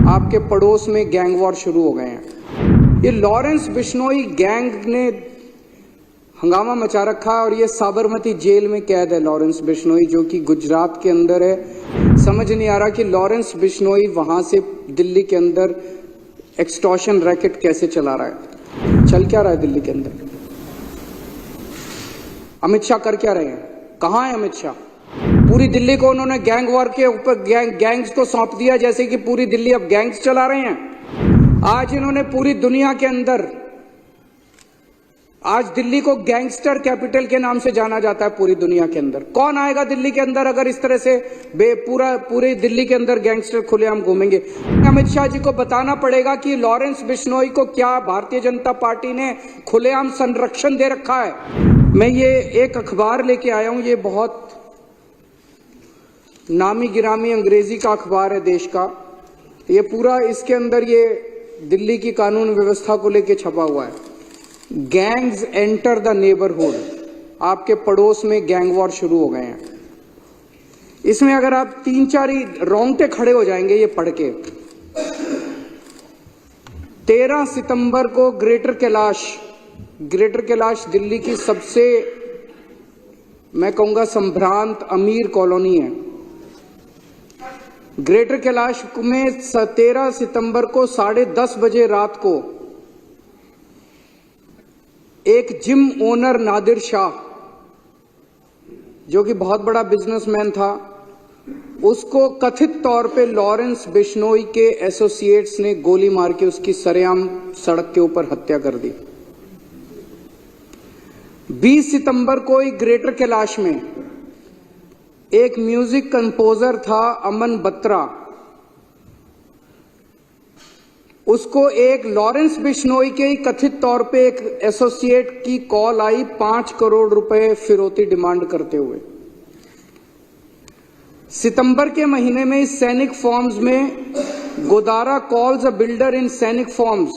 आपके पड़ोस में गैंग वॉर शुरू हो गए हैं। ये लॉरेंस बिश्नोई गैंग ने हंगामा मचा रखा है और ये साबरमती जेल में कैद है लॉरेंस बिश्नोई, जो कि गुजरात के अंदर है। समझ नहीं आ रहा कि लॉरेंस बिश्नोई वहां से दिल्ली के अंदर एक्सटॉर्शन रैकेट कैसे चला रहा है। चल क्या रहा है दिल्ली के अंदर? अमित शाह कर क्या रहे हैं? कहां है अमित शाह? पूरी दिल्ली को उन्होंने गैंग वॉर के ऊपर गैंग्स को सौंप दिया, जैसे कि पूरी दिल्ली अब गैंग्स चला रहे हैं। आज इन्होंने पूरी दुनिया के अंदर, आज दिल्ली को गैंगस्टर कैपिटल के नाम से जाना जाता है पूरी दुनिया के अंदर। कौन आएगा दिल्ली के अंदर अगर इस तरह से पूरे दिल्ली के अंदर गैंगस्टर खुलेआम घूमेंगे? अमित शाह जी को बताना पड़ेगा कि लॉरेंस बिश्नोई को क्या भारतीय जनता पार्टी ने खुलेआम संरक्षण दे रखा है। मैं ये एक अखबार लेके आया हूं, ये बहुत नामी गिरामी अंग्रेजी का अखबार है देश का। ये पूरा इसके अंदर ये दिल्ली की कानून व्यवस्था को लेके छपा हुआ है। गैंग्स एंटर द नेबरहुड, आपके पड़ोस में गैंग वॉर शुरू हो गए हैं। इसमें अगर आप 3-4 ही रोंगटे खड़े हो जाएंगे ये पढ़ के। 13 सितंबर को ग्रेटर कैलाश दिल्ली की सबसे, मैं कहूंगा, संभ्रांत अमीर कॉलोनी है। ग्रेटर कैलाश में 13 सितंबर को 10:30 बजे रात को एक जिम ओनर नादिर शाह, जो कि बहुत बड़ा बिजनेसमैन था, उसको कथित तौर पे लॉरेंस बिश्नोई के एसोसिएट्स ने गोली मार के उसकी सरेआम सड़क के ऊपर हत्या कर दी। 20 सितंबर को ही ग्रेटर कैलाश में एक म्यूजिक कंपोजर था अमन बत्रा, उसको एक लॉरेंस बिश्नोई के ही कथित तौर पे एक एसोसिएट की कॉल आई 5 करोड़ रुपए फिरौती डिमांड करते हुए। सितंबर के महीने में इस सैनिक फॉर्म्स में गोदारा कॉल्स अ बिल्डर इन सैनिक फॉर्म्स,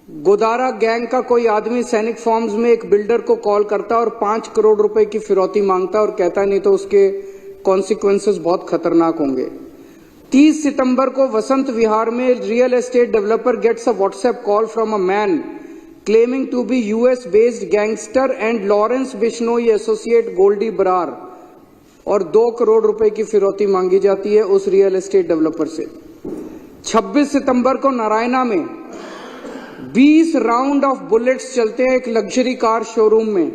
गोदारा गैंग का कोई आदमी सैनिक फॉर्म्स में एक बिल्डर को कॉल करता है और 5 करोड़ रुपए की फिरौती मांगता है और कहता है नहीं तो उसके कॉन्सिक्वेंसेस बहुत खतरनाक होंगे। 30 सितंबर को वसंत विहार में real estate developer gets a WhatsApp call from a man claiming to be US based gangster and Lawrence Bishnoi associate Goldy Brar, और 2 करोड़ रुपए की फिरौती मांगी जाती है उस रियल एस्टेट डेवलपर से। 26 सितंबर को नारायणा में 20 राउंड ऑफ बुलेट्स चलते हैं एक लग्जरी कार शोरूम में,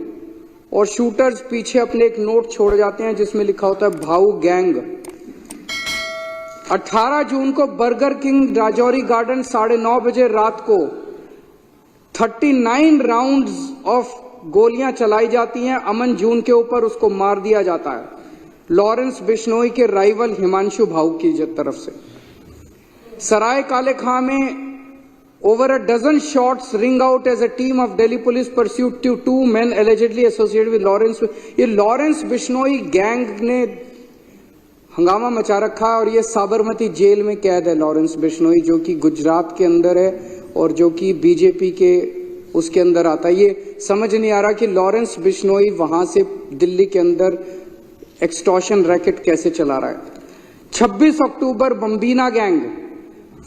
और शूटर्स पीछे अपने एक नोट छोड़ जाते हैं जिसमें लिखा होता है भाऊ गैंग। 18 जून को बर्गर किंग राजौरी गार्डन 9:30 बजे रात को 39 राउंड्स ऑफ गोलियां चलाई जाती हैं अमन जून के ऊपर, उसको मार दिया जाता है लॉरेंस बिश्नोई के राइवल हिमांशु भाऊ की तरफ से। सराय काले खां में over a dozen shots ring out as a team of Delhi police pursued 2 men allegedly associated with Lawrence। ये लॉरेंस बिश्नोई गैंग ने हंगामा मचा रखा है और ये साबरमती जेल में कैद है लॉरेंस बिश्नोई, जो कि गुजरात के अंदर है और जो कि बीजेपी के उसके अंदर आता है। ये समझ नहीं आ रहा कि लॉरेंस बिश्नोई वहां से दिल्ली के अंदर एक्सटॉर्शन रैकेट कैसे चला रहा है। 26 अक्टूबर बम्बीना gang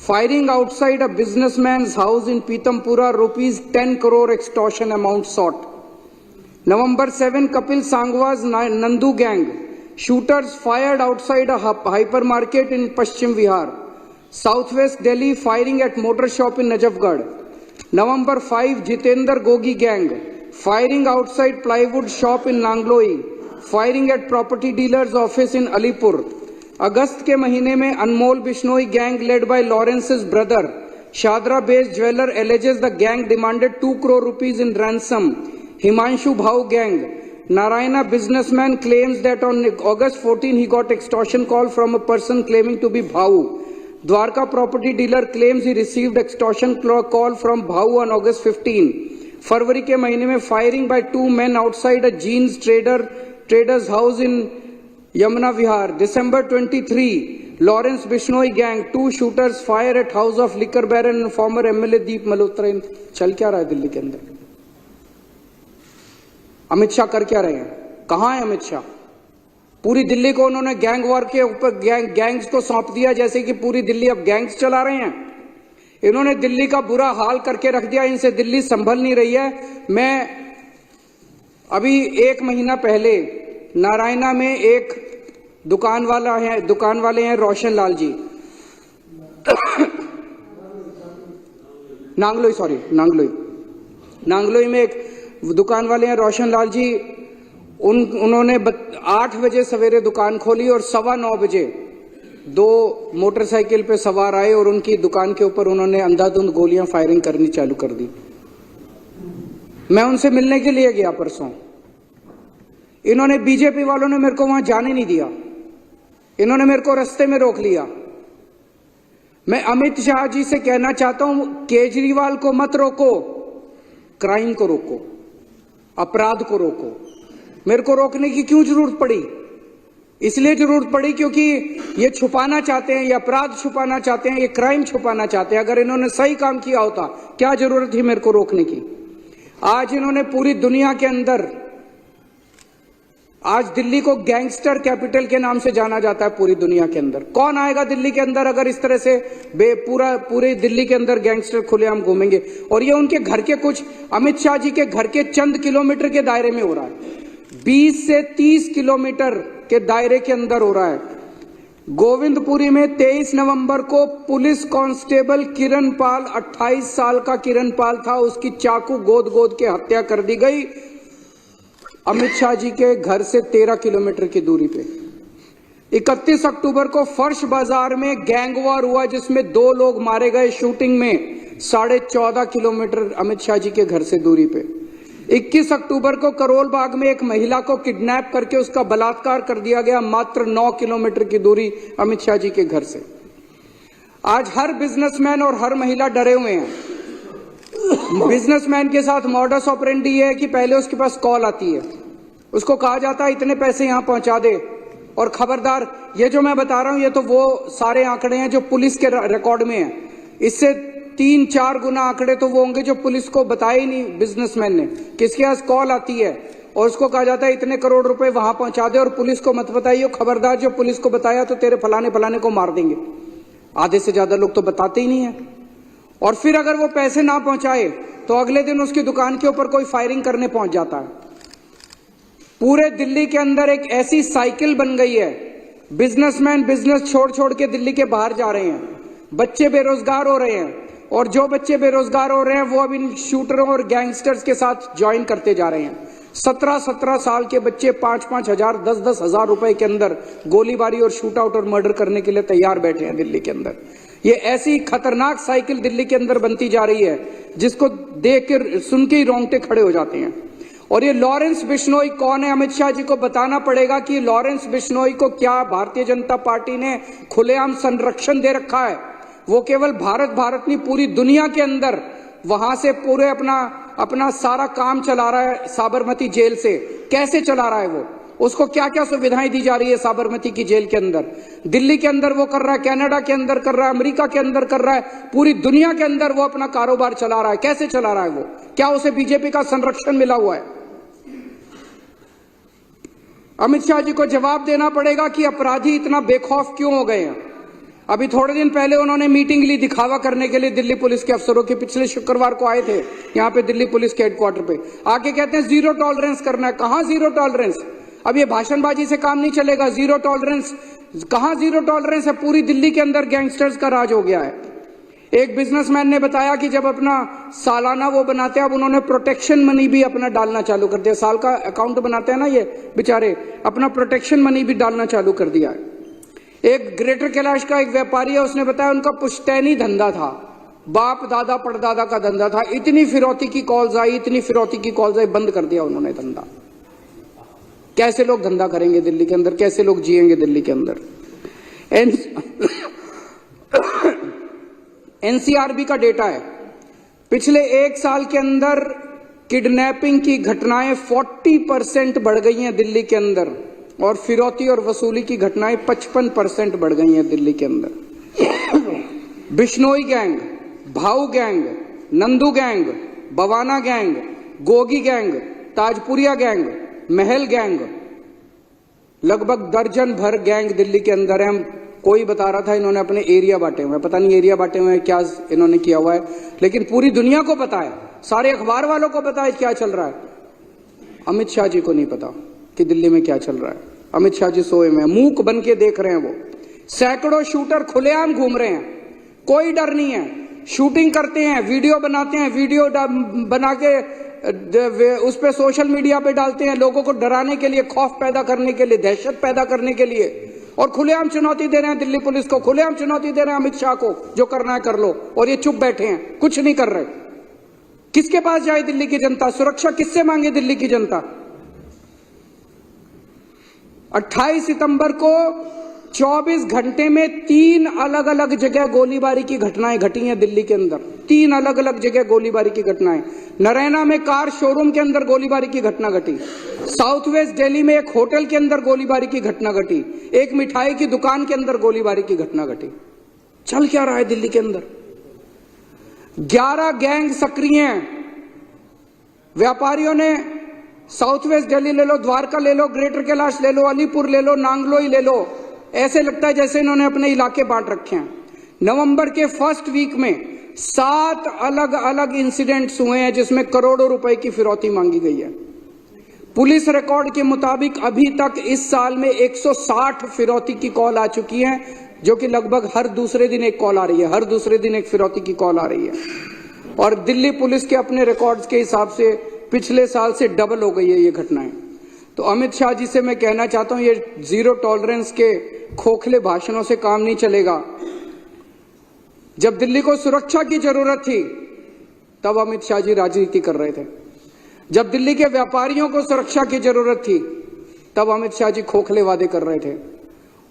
firing outside a businessman's house in Pitampura, rupees 10 crore extortion amount sought। November 7, Kapil Sangwa's Nandu gang, shooters fired outside a hypermarket in Paschim Vihar। Southwest Delhi, firing at motor shop in Najafgarh। November 5, Jitendra Gogi gang, firing outside plywood shop in Nangloi, firing at property dealer's office in Alipur। अगस्त के महीने में Anmol Bishnoi gang led by Lawrence's brother Shahdara based jeweller alleges the gang demanded 2 crore rupees in ransom। Himanshu Bhau gang, Narayana businessman claims that on August 14 he got extortion call from a person claiming to be Bhau। Dwarka property dealer claims he received extortion call from Bhau on August 15। फरवरी के महीने में firing by 2 men outside a jeans trader's house in Yamuna Vihar। December 23, Lawrence Bishnoi gang, 2 shooters fire at house of liquor baron and former MLA Deep Malhotra। चल क्या रहा है दिल्ली के अंदर? अमित शाह कर क्या रहे हैं? कहां है अमित शाह? पूरी दिल्ली को उन्होंने गैंग वॉर के ऊपर गैंग्स को सौंप दिया, जैसे कि पूरी दिल्ली अब गैंग्स चला रहे हैं। इन्होंने दिल्ली का बुरा हाल करके रख दिया, इनसे दिल्ली संभल नहीं रही है। मैं अभी 1 महीना पहले नारायणा में एक दुकान वाले हैं रोशन लाल जी, नांगलोई में एक दुकान वाले हैं रोशन लाल जी। उन्होंने 8 बजे सवेरे दुकान खोली और 9:15 बजे 2 मोटरसाइकिल पे सवार आए और उनकी दुकान के ऊपर उन्होंने अंधाधुंध गोलियां फायरिंग करनी चालू कर दी। मैं उनसे मिलने के लिए गया परसों। इन्होंने, बीजेपी वालों ने मेरे को वहां जाने नहीं दिया, इन्होंने मेरे को रास्ते में रोक लिया। मैं अमित शाह जी से कहना चाहता हूं, केजरीवाल को मत रोको, क्राइम को रोको, अपराध को रोको। मेरे को रोकने की क्यों जरूरत पड़ी? इसलिए जरूरत पड़ी क्योंकि ये छुपाना चाहते हैं, ये अपराध छुपाना चाहते हैं, ये क्राइम छुपाना चाहते हैं। अगर इन्होंने सही काम किया होता, क्या जरूरत थी मेरे को रोकने की? आज इन्होंने पूरी दुनिया के अंदर, आज दिल्ली को गैंगस्टर कैपिटल के नाम से जाना जाता है पूरी दुनिया के अंदर। कौन आएगा दिल्ली के अंदर अगर इस तरह से पूरे दिल्ली के अंदर गैंगस्टर खुलेआम घूमेंगे? और ये उनके घर के कुछ, अमित शाह जी के घर के चंद किलोमीटर के दायरे में हो रहा है, 20 से 30 किलोमीटर के दायरे के अंदर हो रहा है। गोविंदपुरी में 23 नवंबर को पुलिस कांस्टेबल किरण पाल, 28 साल का किरण पाल था, उसकी चाकू गोद के हत्या कर दी गई अमित शाह जी के घर से 13 किलोमीटर की दूरी पे। 31 अक्टूबर को फर्श बाजार में गैंग वॉर हुआ जिसमें 2 लोग मारे गए शूटिंग में, 14.5 किलोमीटर अमित शाह जी के घर से दूरी पे। 21 अक्टूबर को करोल बाग में एक महिला को किडनैप करके उसका बलात्कार कर दिया गया, मात्र 9 किलोमीटर की दूरी अमित शाह जी के घर से। आज हर बिजनेसमैन और हर महिला डरे हुए हैं। बिजनेसमैन के साथ मॉडस ऑपरेंडी है कि पहले उसके पास कॉल आती है, उसको कहा जाता है इतने पैसे यहां पहुंचा दे, और खबरदार, ये जो मैं बता रहा हूं ये तो वो सारे आंकड़े हैं जो पुलिस के रिकॉर्ड में है। इससे 3-4 गुना आंकड़े तो वो होंगे जो पुलिस को बताए ही नहीं बिजनेसमैन ने। किसके पास कॉल आती है और उसको कहा जाता है इतने करोड़ रुपए वहां पहुंचा दे और पुलिस को मत बताइए, खबरदार जो पुलिस को बताया तो तेरे फलाने को मार देंगे। आधे से ज्यादा लोग तो बताते ही नहीं है। और फिर अगर वो पैसे ना पहुंचाए तो अगले दिन उसकी दुकान के ऊपर कोई फायरिंग करने पहुंच जाता है। पूरे दिल्ली के अंदर एक ऐसी साइकिल बन गई है, बिजनेसमैन बिजनेस छोड़ के दिल्ली के बाहर जा रहे हैं, बच्चे बेरोजगार हो रहे हैं, और जो बच्चे बेरोजगार हो रहे हैं वो अब इन शूटरों और गैंगस्टर्स के साथ ज्वाइन करते जा रहे हैं। 17-17 साल के बच्चे 5-5 हजार 10-10 हजार रुपए के अंदर गोलीबारी और शूट आउट और मर्डर करने के लिए तैयार बैठे हैं दिल्ली के अंदर। ये ऐसी खतरनाक साइकिल दिल्ली के अंदर बनती जा रही है जिसको देख कर सुन के ही रोंगटे खड़े हो जाते हैं। और ये लॉरेंस बिश्नोई कौन है? अमित शाह जी को बताना पड़ेगा कि लॉरेंस बिश्नोई को क्या भारतीय जनता पार्टी ने खुलेआम संरक्षण दे रखा है। वो केवल भारत नहीं, पूरी दुनिया के अंदर वहां से पूरे अपना सारा काम चला रहा है साबरमती जेल से। कैसे चला रहा है वो? उसको क्या क्या सुविधाएं दी जा रही है साबरमती की जेल के अंदर? दिल्ली के अंदर वो कर रहा है, कनाडा के अंदर कर रहा है, अमेरिका के अंदर कर रहा है, पूरी दुनिया के अंदर वो अपना कारोबार चला रहा है। कैसे चला रहा है वो? क्या उसे बीजेपी का संरक्षण मिला हुआ है? अमित शाह जी को जवाब देना पड़ेगा कि अपराधी इतना बेखौफ क्यों हो गए हैं। अभी थोड़े दिन पहले उन्होंने मीटिंग ली दिखावा करने के लिए दिल्ली पुलिस के अफसरों की। पिछले शुक्रवार को आए थे यहाँ पे दिल्ली पुलिस के हेडक्वार्टर पे, आके कहते हैं जीरो टॉलरेंस करना है। कहां जीरो टॉलरेंस? अब ये भाषणबाजी से काम नहीं चलेगा। जीरो टॉलरेंस कहां? जीरो टॉलरेंस है? पूरी दिल्ली के अंदर गैंगस्टर्स का राज हो गया है। एक बिजनेसमैन ने बताया कि जब अपना सालाना वो बनाते हैं, अब उन्होंने प्रोटेक्शन मनी भी अपना डालना चालू कर दिया। साल का अकाउंट बनाते हैं ना ये बेचारे, अपना प्रोटेक्शन मनी भी डालना चालू कर दिया है। एक ग्रेटर कैलाश का एक व्यापारी है, उसने बताया उनका पुश्तैनी धंधा था, बाप दादा परदादा का धंधा था। इतनी फिरौती की कॉल्स आई, बंद कर दिया उन्होंने धंधा। कैसे लोग धंधा करेंगे दिल्ली के अंदर? कैसे लोग जिएंगे दिल्ली के अंदर? एनसीआरबी का डेटा है, पिछले 1 साल के अंदर किडनैपिंग की घटनाएं 40% बढ़ गई हैं दिल्ली के अंदर, और फिरौती और वसूली की घटनाएं 55% बढ़ गई हैं दिल्ली के अंदर। बिश्नोई गैंग, भाऊ gang, Nandu gang, Bawana gang, Gogi gang, Tajpuriya gang, महल गैंग, लगभग दर्जन भर गैंग दिल्ली के अंदर है। हम कोई बता रहा था इन्होंने अपने एरिया बांटे हुए हैं, पता नहीं एरिया बांटे हुए हैं क्या इन्होंने किया हुआ है, लेकिन पूरी दुनिया को पता है, सारे अखबार वालों को पता है क्या चल रहा है। अमित शाह जी को नहीं पता कि दिल्ली में क्या चल रहा है। अमित शाह जी सोए में मूक बन के देख रहे हैं। वो सैकड़ों शूटर खुलेआम घूम रहे हैं, कोई डर नहीं है, शूटिंग करते हैं, वीडियो बनाते हैं, वीडियो बना के उस पे सोशल मीडिया पे डालते हैं, लोगों को डराने के लिए, खौफ पैदा करने के लिए, दहशत पैदा करने के लिए, और खुलेआम चुनौती दे रहे हैं दिल्ली पुलिस को, खुलेआम चुनौती दे रहे हैं अमित शाह को, जो करना है कर लो, और ये चुप बैठे हैं, कुछ नहीं कर रहे। किसके पास जाए दिल्ली की जनता? सुरक्षा किससे मांगे दिल्ली की जनता? 28 सितंबर को 24 घंटे में 3 अलग अलग जगह गोलीबारी की घटनाएं घटी हैं दिल्ली के अंदर। 3 अलग अलग जगह गोलीबारी की घटनाएं। नरैना में कार शोरूम के अंदर गोलीबारी की घटना घटी, साउथ वेस्ट दिल्ली में एक होटल के अंदर गोलीबारी की घटना घटी, एक मिठाई की दुकान के अंदर गोलीबारी की घटना घटी। चल क्या रहा है दिल्ली के अंदर? 11 गैंग सक्रिय हैं। व्यापारियों ने साउथ वेस्ट दिल्ली ले लो, द्वारका ले लो, ग्रेटर कैलाश ले लो, अलीपुर ले लो, नांगलोई ले लो, ऐसे लगता है जैसे इन्होंने अपने इलाके बांट रखे हैं। नवंबर के फर्स्ट वीक में 7 अलग अलग इंसिडेंट्स हुए हैं जिसमें करोड़ों रुपए की फिरौती मांगी गई है। पुलिस रिकॉर्ड के मुताबिक अभी तक इस साल में 160 फिरौती की कॉल आ चुकी है, जो कि लगभग हर दूसरे दिन एक कॉल आ रही है, हर दूसरे दिन एक फिरौती की कॉल आ रही है। और दिल्ली पुलिस के अपने रिकॉर्ड्स के हिसाब से पिछले साल से डबल हो गई है ये घटनाएं। तो अमित शाह जी से मैं कहना चाहता हूं, ये जीरो टॉलरेंस के खोखले भाषणों से काम नहीं चलेगा। जब दिल्ली को सुरक्षा की जरूरत थी तब अमित शाह जी राजनीति कर रहे थे, जब दिल्ली के व्यापारियों को सुरक्षा की जरूरत थी तब अमित शाह जी खोखले वादे कर रहे थे,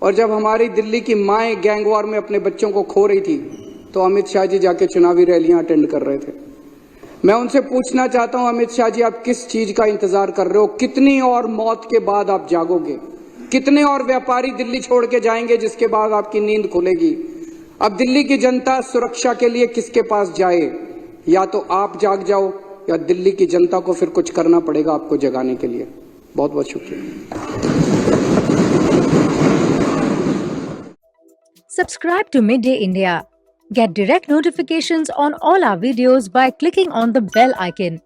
और जब हमारी दिल्ली की माएं गैंगवार में अपने बच्चों को खो रही थी तो अमित शाह जी जाके चुनावी रैलियां अटेंड कर रहे थे। मैं उनसे पूछना चाहता हूं, अमित शाह जी आप किस चीज का इंतजार कर रहे हो? कितनी और मौत के बाद आप जागोगे? कितने और व्यापारी दिल्ली छोड़ के जाएंगे जिसके बाद आपकी नींद खुलेगी? अब दिल्ली की जनता सुरक्षा के लिए किसके पास जाए? या तो आप जाग जाओ या दिल्ली की जनता को फिर कुछ करना पड़ेगा आपको जगाने के लिए। बहुत बहुत शुक्रिया। Subscribe to Midday India. Get direct notifications on all our videos by clicking on the bell icon.